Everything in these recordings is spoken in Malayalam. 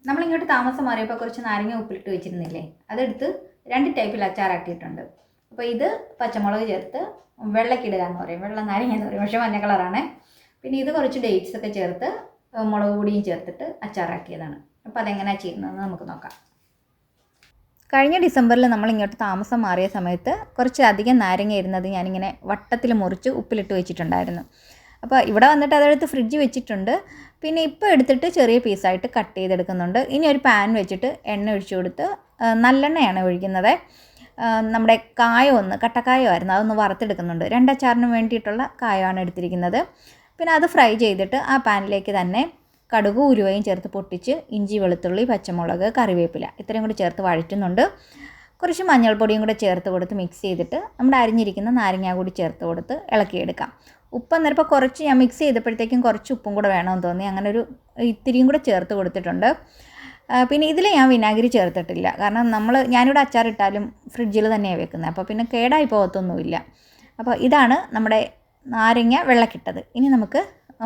നമ്മളിങ്ങോട്ട് താമസം മാറിയപ്പോൾ കുറച്ച് നാരങ്ങ ഉപ്പിലിട്ട് വെച്ചിരുന്നില്ലേ, അതെടുത്ത് 2 ടൈപ്പിൽ അച്ചാറാക്കിയിട്ടുണ്ട്. അപ്പോൾ ഇത് പച്ചമുളക് ചേർത്ത് വെള്ളക്കിടുക എന്ന് പറയും, വെള്ള നാരങ്ങ എന്ന് പറയും, പക്ഷേ മഞ്ഞ കളറാണ്. പിന്നെ ഇത് കുറച്ച് ഡേറ്റ്സ് ഒക്കെ ചേർത്ത് മുളക് പൊടിയും ചേർത്തിട്ട് അച്ചാറാക്കിയതാണ്. അപ്പോൾ അതെങ്ങനെയാണ് ചെയ്യുന്നതെന്ന് നമുക്ക് നോക്കാം. കഴിഞ്ഞ ഡിസംബറിൽ നമ്മളിങ്ങോട്ട് താമസം മാറിയ സമയത്ത് കുറച്ച് അധികം നാരങ്ങ ഇരുന്നത് ഞാനിങ്ങനെ വട്ടത്തിൽ മുറിച്ച് ഉപ്പിലിട്ട് വെച്ചിട്ടുണ്ടായിരുന്നു. അപ്പോൾ ഇവിടെ വന്നിട്ട് അതെടുത്ത് ഫ്രിഡ്ജ് വെച്ചിട്ടുണ്ട്. പിന്നെ ഇപ്പോൾ എടുത്തിട്ട് ചെറിയ പീസായിട്ട് കട്ട് ചെയ്തെടുക്കുന്നുണ്ട്. ഇനി ഒരു പാൻ വെച്ചിട്ട് എണ്ണ ഒഴിച്ചു കൊടുത്ത്, നല്ലെണ്ണയാണ് ഒഴിക്കുന്നത്. നമ്മുടെ കട്ടക്കായമായിരുന്നു, അതൊന്ന് വറുത്തെടുക്കുന്നുണ്ട്. 2 അച്ചാറിന് വേണ്ടിയിട്ടുള്ള കായമാണ് എടുത്തിരിക്കുന്നത്. പിന്നെ അത് ഫ്രൈ ചെയ്തിട്ട് ആ പാനിലേക്ക് തന്നെ കടുകും ഉലുവയും ചേർത്ത് പൊട്ടിച്ച് ഇഞ്ചി, വെളുത്തുള്ളി, പച്ചമുളക്, കറിവേപ്പില ഇത്രയും കൂടി ചേർത്ത് വഴറ്റുന്നുണ്ട്. കുറച്ച് മഞ്ഞൾപ്പൊടിയും കൂടെ ചേർത്ത് കൊടുത്ത് മിക്സ് ചെയ്തിട്ട് നമ്മുടെ അരിഞ്ഞിരിക്കുന്ന നാരങ്ങ കൂടി ചേർത്ത് കൊടുത്ത് ഇളക്കിയെടുക്കാം. ഉപ്പ് അന്നേരപ്പോൾ കുറച്ച് ഞാൻ മിക്സ് ചെയ്തപ്പോഴത്തേക്കും കുറച്ച് ഉപ്പും കൂടെ വേണമെന്ന് തോന്നി, അങ്ങനെ ഒരു ഇത്തിരിയും കൂടെ ചേർത്ത് കൊടുത്തിട്ടുണ്ട്. പിന്നെ ഇതിൽ ഞാൻ വിനാഗിരി ചേർത്തിട്ടില്ല, കാരണം ഞാനിവിടെ അച്ചാറിട്ടാലും ഫ്രിഡ്ജിൽ തന്നെയാണ് വെക്കുന്നത്, അപ്പോൾ പിന്നെ കേടായി പോകത്തൊന്നുമില്ല. അപ്പോൾ ഇതാണ് നമ്മുടെ നാരങ്ങ വെള്ളക്കിട്ടത്. ഇനി നമുക്ക്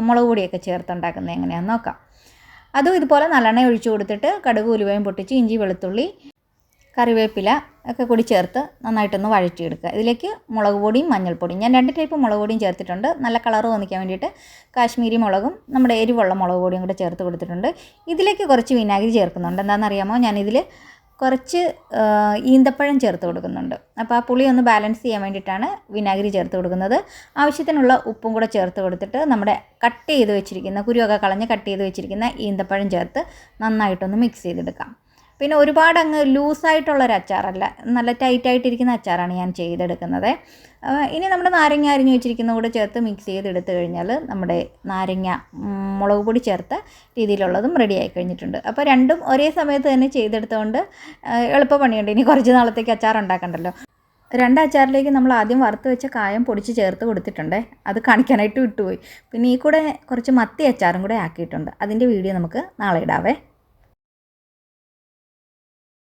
മുളക് പൊടിയൊക്കെ ചേർത്തുണ്ടാക്കുന്നത് എങ്ങനെയാണെന്ന് നോക്കാം. അതും ഇതുപോലെ നല്ലെണ്ണ ഒഴിച്ചു കൊടുത്തിട്ട് കടുക് ഉലുവയും പൊട്ടിച്ച് ഇഞ്ചി, വെളുത്തുള്ളി, കറിവേപ്പില ഒക്കെ കൂടി ചേർത്ത് നന്നായിട്ടൊന്ന് വഴറ്റിയെടുക്കുക. ഇതിലേക്ക് മുളക് പൊടിയും മഞ്ഞൾപ്പൊടിയും, ഞാൻ 2 ടൈപ്പ് മുളക് പൊടിയും ചേർത്തിട്ടുണ്ട്. നല്ല കളർ തോന്നിക്കാൻ വേണ്ടിയിട്ട് കാശ്മീരി മുളകും നമ്മുടെ എരിവുള്ള മുളക് പൊടിയും കൂടെ ചേർത്ത് കൊടുത്തിട്ടുണ്ട്. ഇതിലേക്ക് കുറച്ച് വിനാഗിരി ചേർക്കുന്നുണ്ട്. എന്താണെന്നറിയാമോ, ഞാനിതിൽ കുറച്ച് ഈന്തപ്പഴം ചേർത്ത് കൊടുക്കുന്നുണ്ട്. അപ്പോൾ ആ പുളി ഒന്ന് ബാലൻസ് ചെയ്യാൻ വേണ്ടിയിട്ടാണ് വിനാഗിരി ചേർത്ത് കൊടുക്കുന്നത്. ആവശ്യത്തിനുള്ള ഉപ്പും കൂടെ ചേർത്ത് കൊടുത്തിട്ട് നമ്മുടെ കട്ട് ചെയ്ത് വെച്ചിരിക്കുന്ന, കുരുവൊക്കെ കളഞ്ഞ് കട്ട് ചെയ്ത് വെച്ചിരിക്കുന്ന ഈന്തപ്പഴം ചേർത്ത് നന്നായിട്ടൊന്ന് മിക്സ് ചെയ്തെടുക്കാം. പിന്നെ ഒരുപാട് അങ്ങ് ലൂസായിട്ടുള്ളൊരു അച്ചാറല്ല, നല്ല ടൈറ്റായിട്ടിരിക്കുന്ന അച്ചാറാണ് ഞാൻ ചെയ്തെടുക്കുന്നത്. ഇനി നമ്മുടെ നാരങ്ങ അരിഞ്ഞ് വെച്ചിരിക്കുന്ന കൂടെ ചേർത്ത് മിക്സ് ചെയ്തെടുത്ത് കഴിഞ്ഞാൽ നമ്മുടെ നാരങ്ങ മുളക് പൊടി ചേർത്ത രീതിയിലുള്ളതും റെഡിയായി കഴിഞ്ഞിട്ടുണ്ട്. അപ്പോൾ രണ്ടും ഒരേ സമയത്ത് തന്നെ ചെയ്തെടുത്തുകൊണ്ട് എളുപ്പ പണിയുണ്ട്. ഇനി കുറച്ച് നാളത്തേക്ക് അച്ചാർ ഉണ്ടാക്കണ്ടല്ലോ. 2 അച്ചാറിലേക്ക് നമ്മൾ ആദ്യം വറുത്ത് വെച്ച കായം പൊടിച്ച് ചേർത്ത് കൊടുത്തിട്ടുണ്ട്, അത് കാണിക്കാനായിട്ട് വിട്ടുപോയി. പിന്നെ ഈ കൂടെ കുറച്ച് മത്തി അച്ചാറും കൂടെ ആക്കിയിട്ടുണ്ട്. അതിൻ്റെ വീഡിയോ നമുക്ക് നാളെ ഇടാവേ.